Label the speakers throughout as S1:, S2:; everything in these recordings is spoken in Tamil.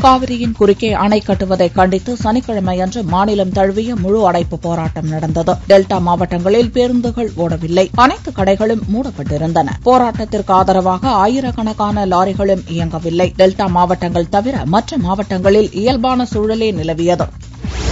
S1: காவிரியின் குறுக்கே அணை கட்டுவதை கண்டித்து சனிக்கிழமையன்று மாநிலம் தழுவிய முழு அடைப்பு போராட்டம் நடந்தது. டெல்டா மாவட்டங்களில் பேருந்துகள் ஓடவில்லை. அனைத்து கடைகளும் மூடப்பட்டிருந்தன. போராட்டத்திற்கு ஆதரவாக ஆயிரக்கணக்கான லாரிகளும் இயங்கவில்லை. டெல்டா மாவட்டங்கள் தவிர மற்ற மாவட்டங்களில் இயல்பான சூழலே நிலவியது.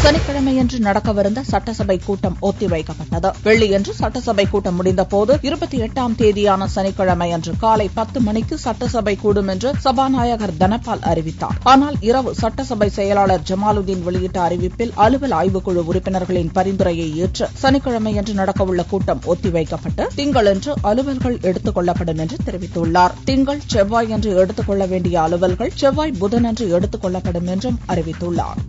S1: சனிக்கிழமையன்று நடக்கவிருந்த சட்டசபை கூட்டம் ஒத்திவைக்கப்பட்டது. வெள்ளியன்று சட்டசபை கூட்டம் முடிந்தபோது 28ஆம் தேதியான சனிக்கிழமையன்று காலை 10 மணிக்கு சட்டசபை கூடும் என்று சபாநாயகர் தனபால் அறிவித்தார். ஆனால் இரவு சட்டசபை செயலாளர் ஜமாலுதீன் வெளியிட்ட அறிவிப்பில் அலுவல் ஆய்வுக்குழு உறுப்பினர்களின் பரிந்துரையை ஏற்று சனிக்கிழமையன்று நடக்கவுள்ள கூட்டம் ஒத்திவைக்கப்பட்டு திங்களன்று அலுவல்கள் எடுத்துக் கொள்ளப்படும் என்று தெரிவித்துள்ளார். திங்கள் செவ்வாய் என்று எடுத்துக் கொள்ள வேண்டிய அலுவல்கள் செவ்வாய் புதனன்று எடுத்துக் கொள்ளப்படும் என்றும் அறிவித்துள்ளார்.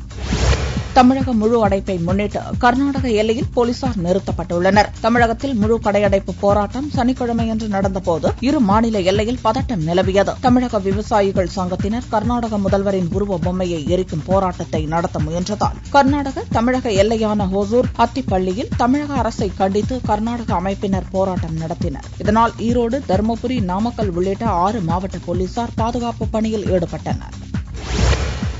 S1: தமிழக முழு அடைப்பை முன்னிட்டு கர்நாடக எல்லையில் போலீசார் நிறுத்தப்பட்டுள்ளனர். தமிழகத்தில் முழு கடையடைப்பு போராட்டம் சனிக்கிழமையன்று நடந்தபோது இரு மாநில எல்லையில் பதட்டம் நிலவியது. தமிழக விவசாயிகள் சங்கத்தினர் கர்நாடக முதல்வரின் உருவ பொம்மையை எரிக்கும் போராட்டத்தை நடத்த முயன்றதால் கர்நாடக தமிழக எல்லையான ஹோசூர் அத்திப்பள்ளியில் தமிழக அரசை கண்டித்து கர்நாடக அமைப்பினர் போராட்டம் நடத்தினர். இதனால் ஈரோடு, தருமபுரி, நாமக்கல் உள்ளிட்ட 6 மாவட்ட போலீசார் பாதுகாப்பு பணியில் ஈடுபட்டனர்.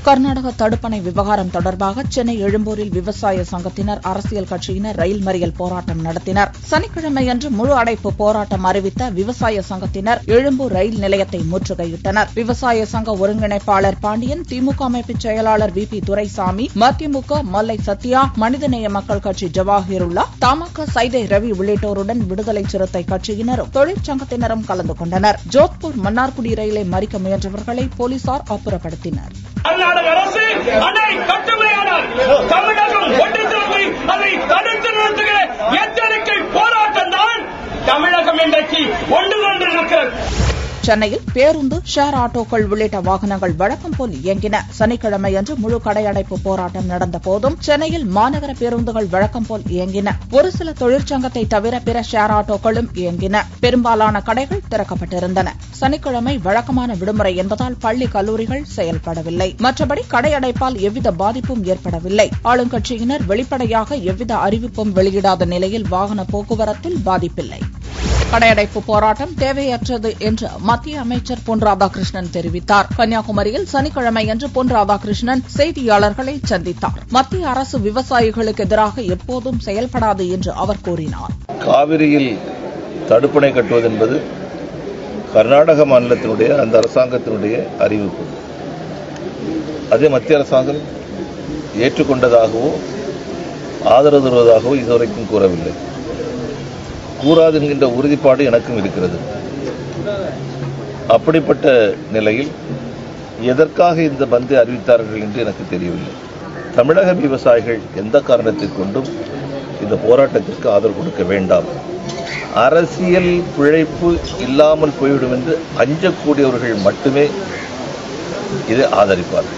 S1: கர்நாடக தடுப்பணை விவகாரம் தொடர்பாக சென்னை எழும்பூரில் விவசாய சங்கத்தினர், அரசியல் கட்சியினர் ரயில் மறியல் போராட்டம் நடத்தினர். சனிக்கிழமையன்று முழு அடைப்பு போராட்டம் அறிவித்த விவசாய சங்கத்தினர் எழும்பூர் ரயில் நிலையத்தை முற்றுகையிட்டனர். விவசாய சங்க ஒருங்கிணைப்பாளர் பாண்டியன், திமுக அமைப்பு செயலாளர் VP துரைசாமி, மதிமுக மல்லை சத்யா, மனிதநேய மக்கள் கட்சி ஜவாஹிருல்லா, தமாக சைதை ரவி உள்ளிட்டோருடன் விடுதலை சிறுத்தை கட்சியினரும் தொழிற்சங்கத்தினரும் கலந்து கொண்டனர். ஜோத்பூர் மன்னார்குடி ரயிலை மறிக்க முயன்றவர்களை போலீசார் அப்புறப்படுத்தினர்.
S2: கர்நாடக அரசு அணை கட்டுமையானால் தமிழகம் ஒன்று திரும்பி அதை தடுத்து நிறுத்துகிற எச்சரிக்கை போராட்டம் தான் தமிழகம் இன்றைக்கு ஒன்று கொண்டு இருக்கிறது.
S1: சென்னையில் பேருந்து, ஷேர் ஆட்டோக்கள் உள்ளிட்ட வாகனங்கள் வழக்கம் போல் இயங்கின. சனிக்கிழமையன்று முழு கடையடைப்பு போராட்டம் நடந்த போதும் சென்னையில் மாநகர பேருந்துகள் வழக்கம் போல் இயங்கின. ஒரு சில தொழிற்சங்கத்தை தவிர பிற ஷேர் ஆட்டோக்களும் இயங்கின. பெரும்பாலான கடைகள் திறக்கப்பட்டிருந்தன. சனிக்கிழமை வழக்கமான விடுமுறை என்பதால் பள்ளி, கல்லூரிகள் செயல்படவில்லை. மற்றபடி கடையடைப்பால் எவ்வித பாதிப்பும் ஏற்படவில்லை. ஆளுங்கட்சியினர் வெளிப்படையாக எவ்வித அறிவிப்பும் வெளியிடாத நிலையில் வாகன போக்குவரத்தில் பாதிப்பில்லை. கடையடைப்பு போராட்டம் தேவையற்றது என்று மத்திய அமைச்சர் பொன் ராதாகிருஷ்ணன் தெரிவித்தார். கன்னியாகுமரியில் சனிக்கிழமையன்று பொன் ராதாகிருஷ்ணன் செய்தியாளர்களை சந்தித்தார். மத்திய அரசு விவசாயிகளுக்கு எதிராக எப்போதும் செயல்படாது என்று அவர் கூறினார்.
S3: காவிரியில் தடுப்பணை கட்டுவது என்பது கர்நாடக மாநிலத்தினுடைய அந்த அரசாங்கத்தினுடைய அறிவிப்பு. அதே மத்திய அரசாங்கம் ஏற்றுக்கொண்டதாகவோ ஆதரவு தருவதாகவோ இதுவரைக்கும் கூறவில்லை. கூறாது என்கின்ற உறுதிப்பாடு எனக்கும் இருக்கிறது. அப்படிப்பட்ட நிலையில் எதற்காக இந்த பந்தை அறிவித்தார்கள் என்று எனக்கு தெரியவில்லை. தமிழக விவசாயிகள் எந்த காரணத்தை கொண்டும் இந்த போராட்டத்திற்கு ஆதரவு கொடுக்க வேண்டாம். அரசியல் பிழைப்பு இல்லாமல் போய்விடும் என்று அஞ்சக்கூடியவர்கள் மட்டுமே இதை ஆதரிப்பார்கள்.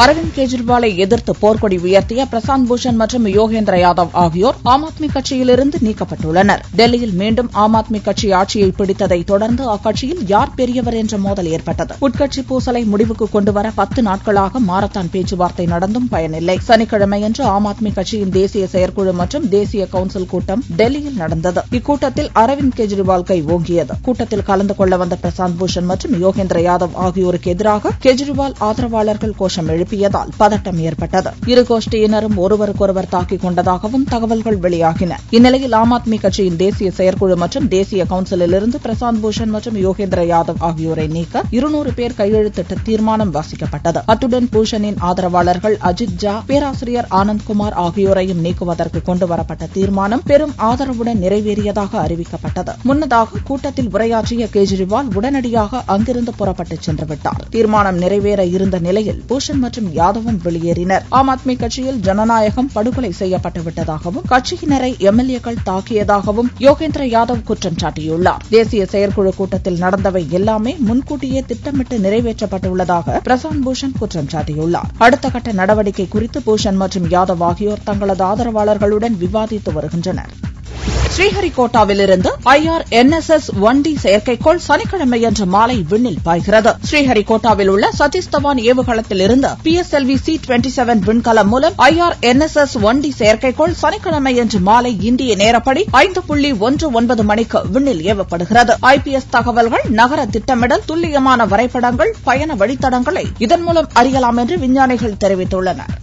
S1: அரவிந்த் கெஜ்ரிவாலை எதிர்த்து போர்க்கொடி உயர்த்திய பிரசாந்த் பூஷன் மற்றும் யோகேந்திர யாதவ் ஆகியோர் ஆம் ஆத்மி கட்சியிலிருந்து நீக்கப்பட்டுள்ளனர். டெல்லியில் மீண்டும் ஆம் ஆத்மி கட்சி ஆட்சியை பிடித்ததை தொடர்ந்து அக்கட்சியில் யார் பெரியவர் என்ற மோதல் ஏற்பட்டது. உட்கட்சி பூசலை முடிவுக்கு கொண்டுவர 10 நாட்களாக மாரத்தான் பேச்சுவார்த்தை நடந்தும் பயனில்லை. சனிக்கிழமையன்று ஆம் ஆத்மி கட்சியின் தேசிய செயற்குழு மற்றும் தேசிய கவுன்சில் கூட்டம் டெல்லியில் நடந்தது. இக்கூட்டத்தில் அரவிந்த் கெஜ்ரிவால் கை ஓங்கியது. கூட்டத்தில் கலந்து கொள்ள வந்த பிரசாந்த் பூஷன் மற்றும் யோகேந்திர யாதவ் ஆகியோருக்கு எதிராக கெஜ்ரிவால் ஆதரவாளர்கள் கோஷம் எழுப்பியதால் பதட்டம் ஏற்பட்டது. இரு கோஷ்டியினரும் ஒருவருக்கொருவர் தாக்கிக் கொண்டதாகவும் தகவல்கள் வெளியாகின. இந்நிலையில் ஆம் ஆத்மி கட்சியின் தேசிய செயற்குழு மற்றும் தேசிய கவுன்சிலிலிருந்து பிரசாந்த் பூஷன் மற்றும் யோகேந்திர யாதவ் ஆகியோரை நீக்க 200 பேர் கையெழுத்திட்ட தீர்மானம் வாசிக்கப்பட்டது. அத்துடன் பூஷனின் ஆதரவாளர்கள் அஜித் ஜா, பேராசிரியர் ஆனந்த்குமார் ஆகியோரையும் நீக்குவதற்கு கொண்டுவரப்பட்ட தீர்மானம் பெரும் ஆதரவுடன் நிறைவேறியதாக அறிவிக்கப்பட்டது. முன்னதாக கூட்டத்தில் உரையாற்றிய கெஜ்ரிவால் உடனடியாக அங்கிருந்து புறப்பட்டுச் சென்றுவிட்டார். தீர்மானம் நிறைவேற இருந்த நிலையில் பூஷன் மற்றும் யாதவும் வெளியேறினர். ஆம் ஆத்மி கட்சியில் ஜனநாயகம் படுகொலை செய்யப்பட்டுவிட்டதாகவும் கட்சியினரை எம்எல்ஏக்கள் தாக்கியதாகவும் யோகேந்திர யாதவ் குற்றம் சாட்டியுள்ளார். தேசிய செயற்குழு கூட்டத்தில் நடந்தவை எல்லாமே முன்கூட்டியே திட்டமிட்டு நிறைவேற்றப்பட்டுள்ளதாக பிரசாந்த் பூஷன் குற்றம் சாட்டியுள்ளார். அடுத்த கட்ட நடவடிக்கை குறித்து பூஷன் மற்றும் யாதவ் ஆகியோர் தங்களது ஆதரவாளர்களுடன் விவாதித்து வருகின்றனர். ஸ்ரீஹரிகோட்டாவிலிருந்து IRNSS 1D செயற்கைக்கோள் சனிக்கிழமையன்று மாலை விண்ணில் பாய்கிறது. ஸ்ரீஹரிகோட்டாவில் உள்ள சதீஷ் தவான் ஏவுகளத்திலிருந்து PSLV C-27 விண்கலம் மூலம் IRNSS 1D செயற்கைக்கோள் சனிக்கிழமையன்று மாலை இந்திய நேரப்படி 5:19 மணிக்கு விண்ணில் ஏவப்படுகிறது. IPS தகவல்கள், நகர திட்டமிடல், துல்லியமான வரைபடங்கள், பயண வழித்தடங்களை இதன் மூலம் அறியலாம் என்று விஞ்ஞானிகள் தெரிவித்துள்ளனர்.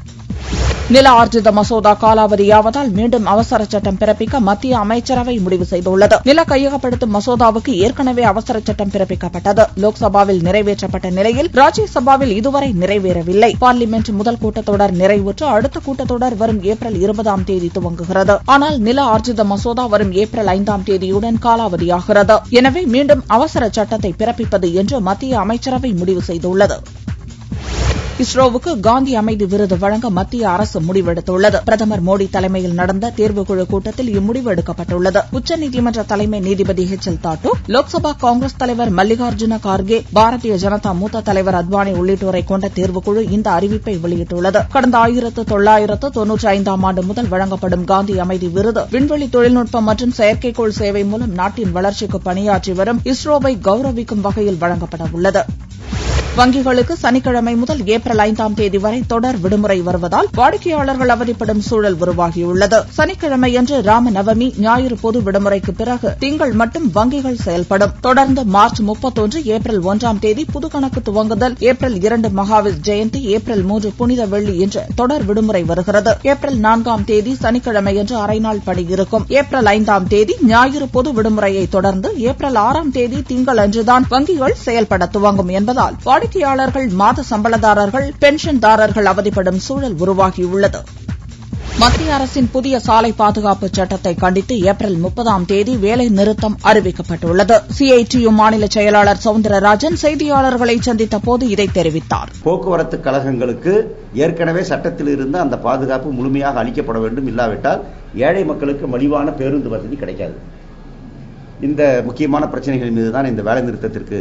S1: நில ஆர்ஜித மசோதா காலாவதியாவதால் மீண்டும் அவசர சட்டம் பிறப்பிக்க மத்திய அமைச்சரவை முடிவு செய்துள்ளது. நில கையகப்படுத்தும் மசோதாவுக்கு ஏற்கனவே அவசர சட்டம் பிறப்பிக்கப்பட்டது. லோக்சபாவில் நிறைவேற்றப்பட்ட நிலையில் ராஜ்யசபாவில் இதுவரை நிறைவேறவில்லை. பார்லிமென்ட் முதல் கூட்டத்தொடர் நிறைவுற்று அடுத்த கூட்டத்தொடர் வரும் ஏப்ரல் 20ஆம் தேதி துவங்குகிறது. ஆனால் நில ஆர்ஜித மசோதா வரும் ஏப்ரல் 5ஆம் தேதியுடன் காலாவதியாகிறது. எனவே மீண்டும் அவசர சட்டத்தை பிறப்பிப்பது என்று மத்திய அமைச்சரவை முடிவு செய்துள்ளது. இஸ்ரோவுக்கு காந்தி அமைதி விருது வழங்க மத்திய அரசு முடிவெடுத்துள்ளது. பிரதமர் மோடி தலைமையில் நடந்த தேர்வுக்குழு கூட்டத்தில் இம்முடிவு எடுக்கப்பட்டுள்ளது. உச்சநீதிமன்ற தலைமை நீதிபதி HL தாட்டூர், லோக்சபா காங்கிரஸ் தலைவர் மல்லிகார்ஜுன கார்கே, பாரதிய ஜனதா மூத்த தலைவர் அத்வானி உள்ளிட்டோரை கொண்ட தேர்வுக்குழு இந்த அறிவிப்பை வெளியிட்டுள்ளது. கடந்த 1995ஆம் ஆண்டு முதல் வழங்கப்படும் காந்தி அமைதி விருது விண்வெளி தொழில்நுட்பம் மற்றும் செயற்கைக்கோள் சேவை மூலம் நாட்டின் வளர்ச்சிக்கு பணியாற்றி வரும் இஸ்ரோவை கௌரவிக்கும் வகையில் வழங்கப்பட உள்ளது. வங்கிகளுக்கு சனிக்கிழமை முதல் ஏப்ரல் 5ஆம் தேதி வரை தொடர் விடுமுறை வருவதால் வாடிக்கையாளர்கள் அவதிப்படும் சூழல் உருவாகியுள்ளது. சனிக்கிழமையன்று ராமநவமி, ஞாயிறு பொது விடுமுறைக்கு பிறகு திங்கள் மட்டும் வங்கிகள் செயல்படும். தொடர்ந்து மார்ச் 31, ஏப்ரல் 1ஆம் தேதி புதுக்கணக்கு துவங்குதல், ஏப்ரல் 2 மகாவீர் ஜெயந்தி, ஏப்ரல் 3 புனித வெள்ளி என்று தொடர் விடுமுறை வருகிறது. ஏப்ரல் 4ஆம் தேதி சனிக்கிழமையன்று அரைநாள் பணி இருக்கும். ஏப்ரல் 5ஆம் தேதி ஞாயிறு பொது விடுமுறையை தொடர்ந்து ஏப்ரல் 6ஆம் தேதி திங்கள் அன்றுதான் வங்கிகள் செயல்பட துவங்கும் என்பதால் வாடிக்கையாளர்கள், மாத சம்பளதாரர்கள், பென்ஷன்தாரர்கள் அவதிப்படும் சூழல் உருவாகியுள்ளது. மத்திய அரசின் புதிய சாலை பாதுகாப்பு சட்டத்தை கண்டித்து ஏப்ரல் 30ஆம் தேதி வேலை நிறுத்தம் அறிவிக்கப்பட்டுள்ளது. CITU மாநில செயலாளர் சவுந்தரராஜன் செய்தியாளர்களை சந்தித்த போது இதை தெரிவித்தார்.
S4: போக்குவரத்து கழகங்களுக்கு ஏற்கனவே சட்டத்தில் இருந்த அந்த பாதுகாப்பு முழுமையாக அளிக்கப்பட வேண்டும். இல்லாவிட்டால் ஏழை மக்களுக்கு மலிவான பேருந்து வசதி கிடைக்காது. இந்த முக்கியமான பிரச்சனைகள் மீதுதான் இந்த வேலை நிறுத்தத்திற்கு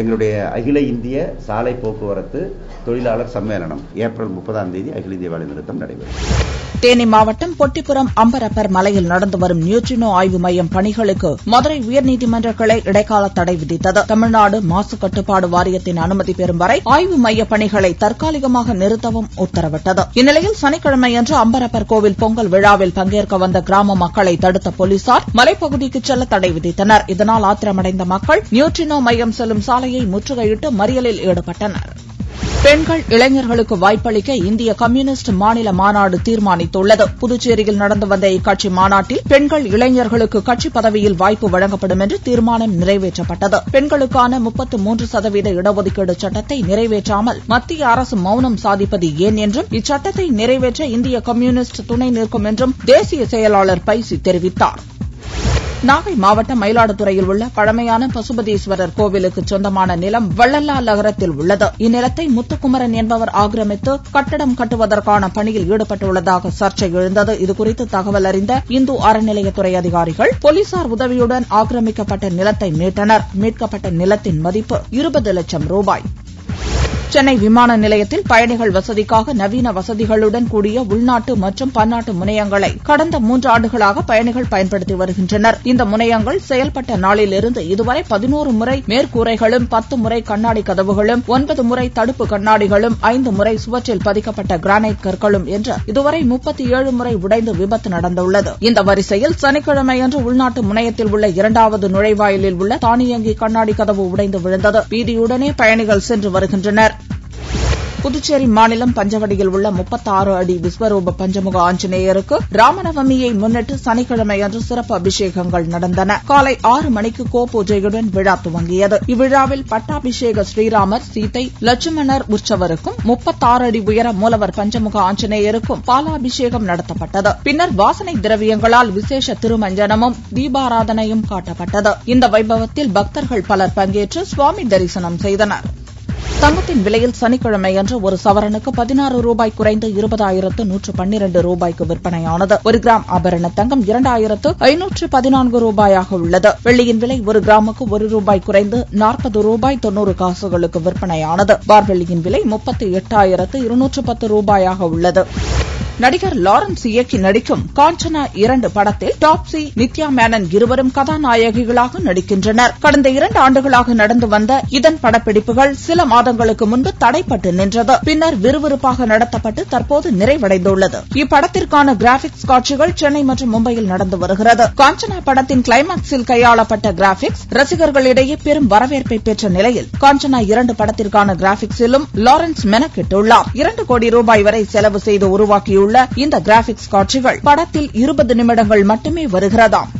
S4: எங்களுடைய அகில இந்திய சாலை போக்குவரத்து தொழிலாளர் சம்மேளனம் ஏப்ரல் 30ஆம் தேதி அகில இந்திய வேலை நிறுத்தம் நடைபெறும்.
S1: தேனி மாவட்டம் பொட்டிப்புறம் அம்பரப்பர் மலையில் நடந்து வரும் நியூட்ரினோ ஆய்வு மையம் பணிகளுக்கு மதுரை உயர்நீதிமன்ற கிளை இடைக்கால தடை விதித்தது. தமிழ்நாடு மாசு கட்டுப்பாடு வாரியத்தின் அனுமதி பெறும் வரை ஆய்வு மைய பணிகளை தற்காலிகமாக நிறுத்தவும் உத்தரவிட்டது. இந்நிலையில் சனிக்கிழமையன்று அம்பரப்பர் கோவில் பொங்கல் விழாவில் பங்கேற்க வந்த கிராம மக்களை தடுத்த போலீசார் மலைப்பகுதிக்கு செல்ல தடை விதித்தனர். இதனால் ஆத்திரமடைந்த மக்கள் நியூட்ரினோ மையம் செல்லும் சாலையை முற்றுகையிட்டு மறியலில் ஈடுபட்டனர். பெண்கள், இளைஞர்களுக்கு வாய்ப்பளிக்க இந்திய கம்யூனிஸ்ட் மாநில மாநாடு தீர்மானித்துள்ளது. புதுச்சேரியில் நடந்து வந்த இக்கட்சி மாநாட்டில் பெண்கள், இளைஞர்களுக்கு கட்சி பதவியில் வாய்ப்பு வழங்கப்படும் என்று தீர்மானம் நிறைவேற்றப்பட்டது. பெண்களுக்கான 33% இடஒதுக்கீடு சட்டத்தை நிறைவேற்றாமல் மத்திய அரசு மௌனம் சாதிப்பது ஏன் என்றும், இச்சட்டத்தை நிறைவேற்ற இந்திய கம்யூனிஸ்ட் துணை நிற்கும் என்றும் தேசிய செயலாளர் பைசி தெரிவித்தார். நாகை மாவட்டம் மயிலாடுதுறையில் உள்ள பழமையான பசுபதீஸ்வரர் கோவிலுக்கு சொந்தமான நிலம் வள்ளலார் நகரத்தில் உள்ளது. இந்நிலத்தை முத்துக்குமரன் என்பவர் ஆக்கிரமித்து கட்டடம் கட்டுவதற்கான பணியில் ஈடுபட்டுள்ளதாக சர்ச்சை எழுந்தது. இதுகுறித்து தகவல் அறிந்த இந்து அறநிலையத்துறை அதிகாரிகள் போலீசார் உதவியுடன் ஆக்கிரமிக்கப்பட்ட நிலத்தை மீட்டனர். மீட்கப்பட்ட நிலத்தின் மதிப்பு 20 லட்சம் ரூபாய். சென்னை விமான நிலையத்தில் பயணிகள் வசதிக்காக நவீன வசதிகளுடன் கூடிய உள்நாட்டு மற்றும் பன்னாட்டு முனையங்களை கடந்த 3 ஆண்டுகளாக பயணிகள் பயன்படுத்தி வருகின்றனர். இந்த முனையங்கள் செயல்பட்ட நாளிலிருந்து இதுவரை 11 முறை மேற்கூரைகளும், 10 முறை கண்ணாடி கதவுகளும், 9 முறை தடுப்பு கண்ணாடிகளும், 5 முறை சுவற்றில் பதிக்கப்பட்ட கிரானைட் கற்களும் என்று இதுவரை 37 முறை உடைந்து விபத்து நடந்துள்ளது. இந்த வரிசையில் சனிக்கிழமையன்று உள்நாட்டு முனையத்தில் உள்ள 2வது நுழைவாயிலில் உள்ள தானியங்கி கண்ணாடி கதவு உடைந்து விழுந்தது. பீதியுடனே பயணிகள் சென்று வருகின்றனர். புதுச்சேரி மாநிலம் பஞ்சவடியில் உள்ள 36 அடி விஸ்வரூப பஞ்சமுக ஆஞ்சநேயருக்கு ராமநவமியை முன்னிட்டு சனிக்கிழமையன்று சிறப்பு அபிஷேகங்கள் நடந்தன. காலை 6 மணிக்கு கோபூஜையுடன் விழா துவங்கியது. இவ்விழாவில் பட்டாபிஷேக ஸ்ரீராமர், சீதை, லட்சுமணர் உற்சவருக்கும் 36 அடி உயர மூலவர் பஞ்சமுக ஆஞ்சநேயருக்கும் பாலாபிஷேகம் நடத்தப்பட்டது. பின்னர் வாசனை திரவியங்களால் விசேஷ திருமஞ்சனமும் தீபாராதனையும் காட்டப்பட்டது. இந்த வைபவத்தில் பக்தர்கள் பலர் பங்கேற்று சுவாமி தரிசனம் செய்தனர். தங்கத்தின் விலையில் சனிக்கிழமையன்று ஒரு சவரனுக்கு 16 ரூபாய் குறைந்து 20,112 ரூபாய்க்கு விற்பனையானது. 1 கிராம் ஆபரண தங்கம் 2,514 ரூபாயாக உள்ளது. வெள்ளியின் விலை 1 கிராமுக்கு 1 ரூபாய் குறைந்து 40 ரூபாய் 90 காசுகளுக்கு விற்பனையானது. பார் வெள்ளியின் விலை 38,210 ரூபாயாக உள்ளது. நடிகர் லாரன்ஸ் இயக்கி நடிக்கும் காஞ்சனா 2 படத்தில் டாப்ஸி, நித்யா மேனன் இருவரும் கதாநாயகிகளாக நடிக்கின்றனர். கடந்த 2 ஆண்டுகளாக நடந்து வந்த இதன் படப்பிடிப்புகள் சில மாதங்களுக்கு முன்பு தடைப்பட்டு நின்றது. பின்னர் விறுவிறுப்பாக நடத்தப்பட்டு தற்போது நிறைவடைந்துள்ளது. இப்படத்திற்கான கிராபிக்ஸ் காட்சிகள் சென்னை மற்றும் மும்பையில் நடந்து வருகிறது. காஞ்சனா படத்தின் கிளைமாக்ஸில் கையாளப்பட்ட கிராபிக்ஸ் ரசிகர்களிடையே பெரும் வரவேற்பை பெற்ற நிலையில் காஞ்சனா 2 படத்திற்கான கிராபிக்ஸிலும் லாரன்ஸ் மெனக்கிட்டுள்ளார். 2 கோடி ரூபாய் வரை செலவு செய்து உருவாக்கியுள்ள இந்த கிராபிக்ஸ் காட்சிகள் படத்தில் 20 நிமிடங்கள் மட்டுமே வருகிறதாம்.